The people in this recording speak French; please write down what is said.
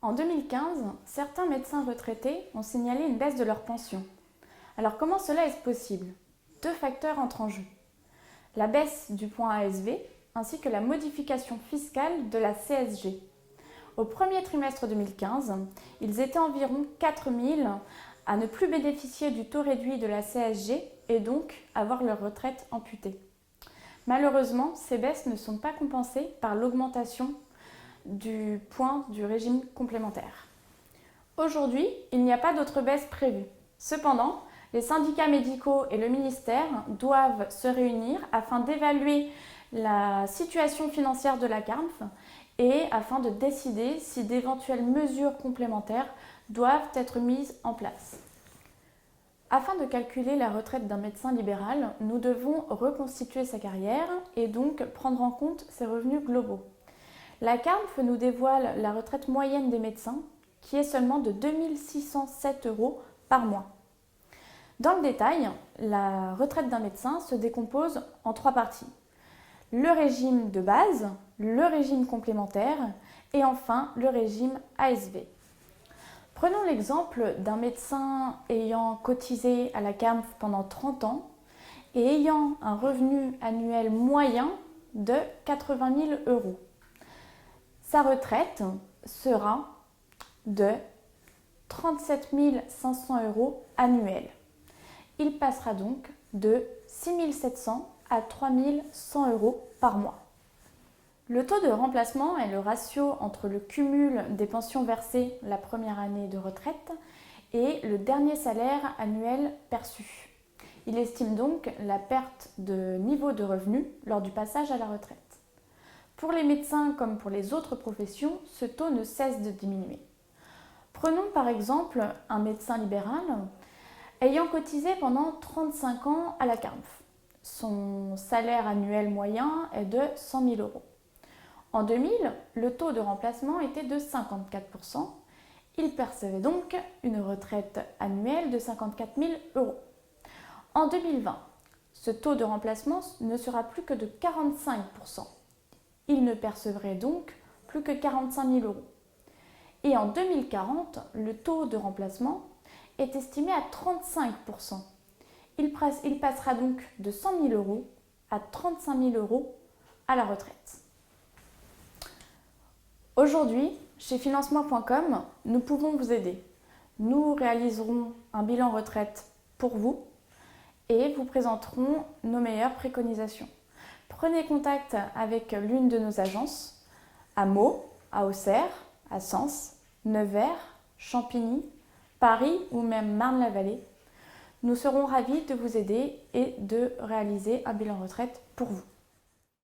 En 2015, certains médecins retraités ont signalé une baisse de leur pension. Alors comment cela est possible? Deux facteurs entrent en jeu. La baisse du point ASV ainsi que la modification fiscale de la CSG. Au premier trimestre 2015, ils étaient environ 4000 à ne plus bénéficier du taux réduit de la CSG et donc avoir leur retraite amputée. Malheureusement, ces baisses ne sont pas compensées par l'augmentation du point du régime complémentaire. Aujourd'hui, il n'y a pas d'autres baisses prévues. Cependant, les syndicats médicaux et le ministère doivent se réunir afin d'évaluer la situation financière de la CARMF et afin de décider si d'éventuelles mesures complémentaires doivent être mises en place. Afin de calculer la retraite d'un médecin libéral, nous devons reconstituer sa carrière et donc prendre en compte ses revenus globaux. La CARMF nous dévoile la retraite moyenne des médecins, qui est seulement de 2 607 € par mois. Dans le détail, la retraite d'un médecin se décompose en 3 parties. Le régime de base, le régime complémentaire et enfin le régime ASV. Prenons l'exemple d'un médecin ayant cotisé à la CARMF pendant 30 ans et ayant un revenu annuel moyen de 80 000 €. Sa retraite sera de 37 500 € annuels. Il passera donc de 6 700 à 3 100 € par mois. Le taux de remplacement est le ratio entre le cumul des pensions versées la première année de retraite et le dernier salaire annuel perçu. Il estime donc la perte de niveau de revenu lors du passage à la retraite. Pour les médecins comme pour les autres professions, ce taux ne cesse de diminuer. Prenons par exemple un médecin libéral ayant cotisé pendant 35 ans à la CARMF. Son salaire annuel moyen est de 100 000 €. En 2000, le taux de remplacement était de 54%. Il percevait donc une retraite annuelle de 54 000 €. En 2020, ce taux de remplacement ne sera plus que de 45%. Il ne percevrait donc plus que 45 000 €. Et en 2040, le taux de remplacement est estimé à 35%. Il passera donc de 100 000 € à 35 000 € à la retraite. Aujourd'hui, chez financement.com, nous pouvons vous aider. Nous réaliserons un bilan retraite pour vous et vous présenterons nos meilleures préconisations. Prenez contact avec l'une de nos agences à Meaux, à Auxerre, à Sens, Nevers, Champigny, Paris ou même Marne-la-Vallée. Nous serons ravis de vous aider et de réaliser un bilan retraite pour vous.